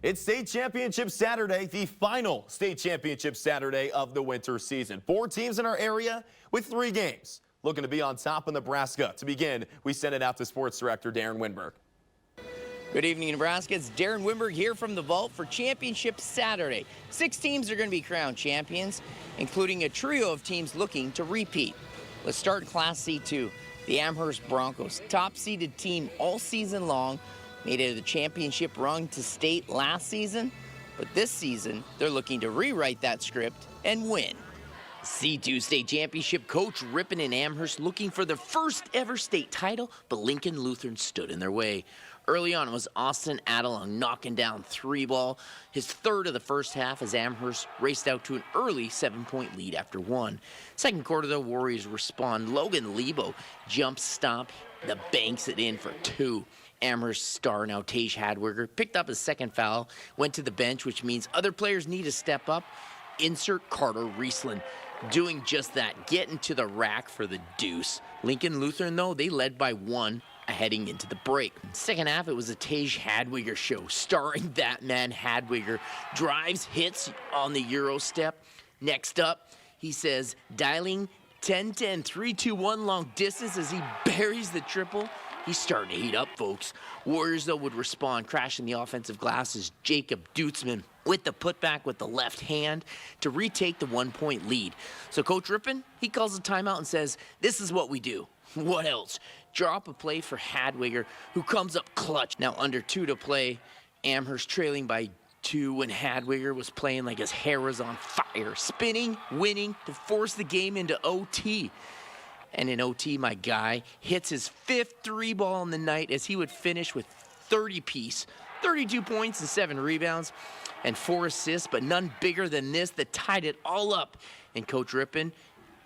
It's state championship Saturday, the final state championship Saturday of the winter season. 4 teams in our area with 3 games. Looking to be on top of Nebraska. To begin, we send it out to sports director Darren Winberg. Good evening, Nebraska. It's Darren Winberg here from the Vault for Championship Saturday. 6 teams are going to be crowned champions, including a trio of teams looking to repeat. Let's start in Class C2. The Amherst Broncos, top-seeded team all season long, made it to the championship run to state last season, but this season they're looking to rewrite that script and win. C2 state championship coach Ripon and Amherst looking for their first ever state title, but Lincoln Lutheran stood in their way. Early on, it was Austin Adelung knocking down 3-ball, his third of the first half as Amherst raced out to an early 7-point lead after 1. Second quarter, the Warriors respond. Logan Lebo jump stop, the banks it in for 2. Amherst star now Tage Hadwiger picked up his second foul, went to the bench, which means other players need to step up. Insert Carter Riesland doing just that, getting to the rack for the deuce. Lincoln Lutheran, though, they led by 1 heading into the break. Second half, it was a Tage Hadwiger show, starring that man Hadwiger. Drives, hits on the Euro step. Next up, he says, dialing 10-10, 3-2-1 long distance as he buries the triple. He's starting to heat up, folks. Warriors, though, would respond, crashing the offensive glass as Jacob Dutzman with the putback with the left hand to retake the 1-point lead. So Coach Ripon, he calls a timeout and says, this is what we do. What else? Drop a play for Hadwiger, who comes up clutch. Now under 2 to play, Amherst trailing by 2 when Hadwiger was playing like his hair was on fire, spinning, winning to force the game into OT. And in OT, my guy hits his 5th 3-ball in the night as he would finish with 30-piece, 32 points and 7 rebounds and 4 assists, but none bigger than this that tied it all up. And Coach Ripon,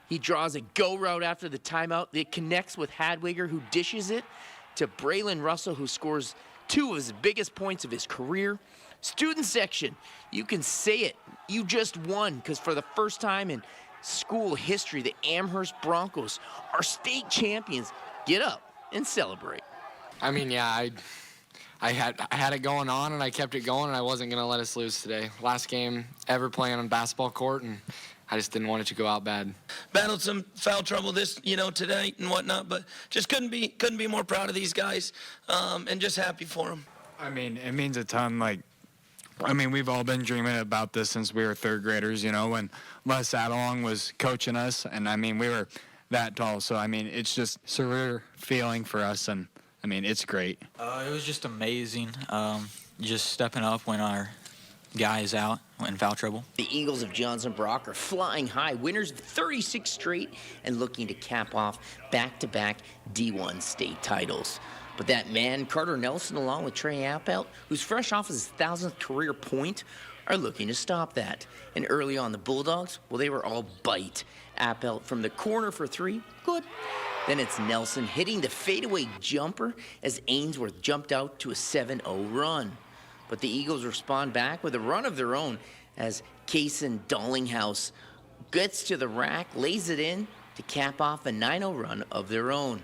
he draws a go route after the timeout. It connects with Hadwiger, who dishes it to Braylon Russell, who scores 2 of his biggest points of his career. Student section, you can say it. You just won, because for the first time in school history, the Amherst Broncos are state champions. Get up and celebrate. I mean, yeah, I had it going on, and I kept it going, and I wasn't going to let us lose today. Last game ever playing on a basketball court, and I just didn't want it to go out bad. Battled some foul trouble today and whatnot, but just couldn't be more proud of these guys, and just happy for them. I mean, it means a ton. We've all been dreaming about this since we were 3rd graders, when Les Adelong was coaching us, and we were that tall. So, it's just a surreal feeling for us, and, it's great. It was just amazing, just stepping up when our guy is out in foul trouble. The Eagles of Johnson Brock are flying high, winners of 36 straight and looking to cap off back-to-back D1 state titles. But that man, Carter Nelson, along with Trey Appelt, who's fresh off his 1,000th career point, are looking to stop that. And early on, the Bulldogs, well, they were all bite. Appelt from the corner for 3, good. Then it's Nelson hitting the fadeaway jumper as Ainsworth jumped out to a 7-0 run. But the Eagles respond back with a run of their own as Kaysen Dollinghouse gets to the rack, lays it in to cap off a 9-0 run of their own.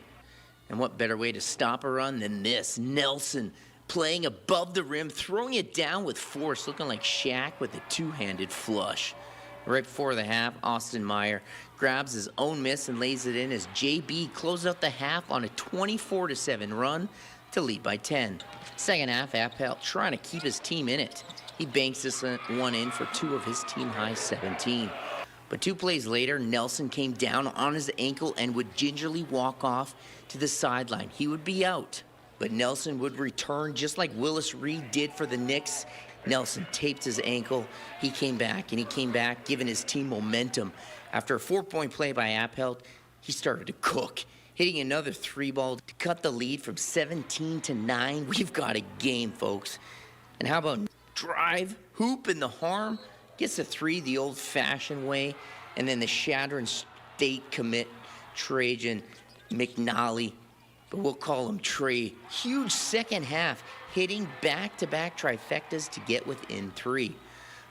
And what better way to stop a run than this? Nelson playing above the rim, throwing it down with force, looking like Shaq with a 2-handed flush. Right before the half, Austin Meyer grabs his own miss and lays it in as JB closes out the half on a 24-7 run to lead by 10. Second half, Appelt trying to keep his team in it. He banks this one in for 2 of his team-high 17. But 2 plays later, Nelson came down on his ankle and would gingerly walk off to the sideline. He would be out, but Nelson would return just like Willis Reed did for the Knicks. Nelson taped his ankle. He came back, and he came back giving his team momentum. After a 4-point play by Appelt, he started to cook, hitting another 3-ball to cut the lead from 17 to 9. We've got a game, folks. And how about drive, hoop, and the harm? Gets a 3 the old-fashioned way, and then the shattering state commit, Trajan McNally, but we'll call him Trey. Huge second half, hitting back-to-back trifectas to get within 3.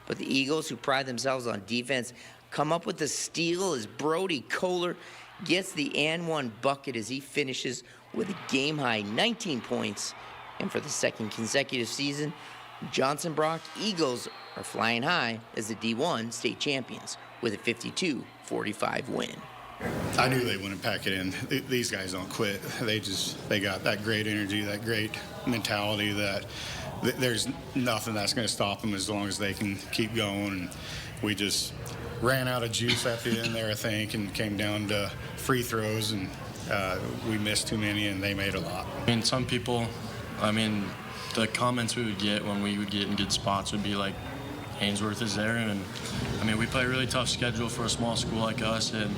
But the Eagles, who pride themselves on defense, come up with the steal as Brody Kohler gets the and 1 bucket as he finishes with a game-high 19 points. And for the second consecutive season, Johnson Brock Eagles are flying high as the D1 state champions with a 52-45 win. I knew they wouldn't pack it in. These guys don't quit. They got that great energy, that great mentality that there's nothing that's going to stop them as long as they can keep going. And we just ran out of juice at the end there, I think, and came down to free throws, and we missed too many, and they made a lot. I mean, some people, the comments we would get when we would get in good spots would be like, Ainsworth is there, and we play a really tough schedule for a small school like us, and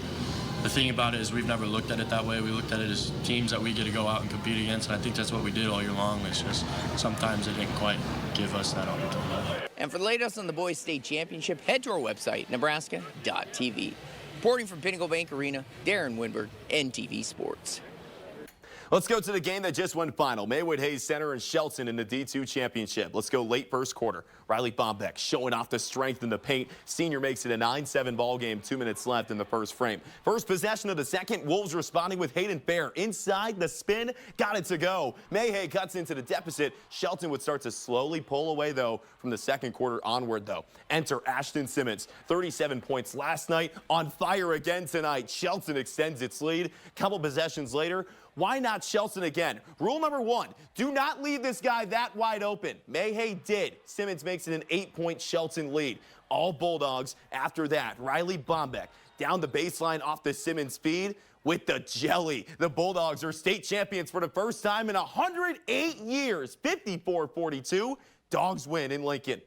the thing about it is we've never looked at it that way. We looked at it as teams that we get to go out and compete against, and I think that's what we did all year long. It's just sometimes it didn't quite give us that opportunity. And for the latest on the boys state championship, head to our website, nebraska.tv. Reporting from Pinnacle Bank Arena, Darren Winberg, NTV Sports. Let's go to the game that just went final. Maywood Hayes Center and Shelton in the D2 championship. Let's go late first quarter. Riley Bombeck showing off the strength in the paint. Senior makes it a 9-7 ball game, 2 minutes left in the first frame. First possession of the second, Wolves responding with Hayden Fair. Inside the spin, got it to go. Mayhay cuts into the deficit. Shelton would start to slowly pull away, though, from the second quarter onward, though. Enter Ashton Simmons, 37 points last night, on fire again tonight. Shelton extends its lead. Couple possessions later, why not Shelton again? Rule number 1, do not leave this guy that wide open. Mayhay did. Simmons makes it an 8-point Shelton lead. All Bulldogs after that. Riley Bombeck down the baseline off the Simmons feed with the jelly. The Bulldogs are state champions for the first time in 108 years. 54-42. Dogs win in Lincoln.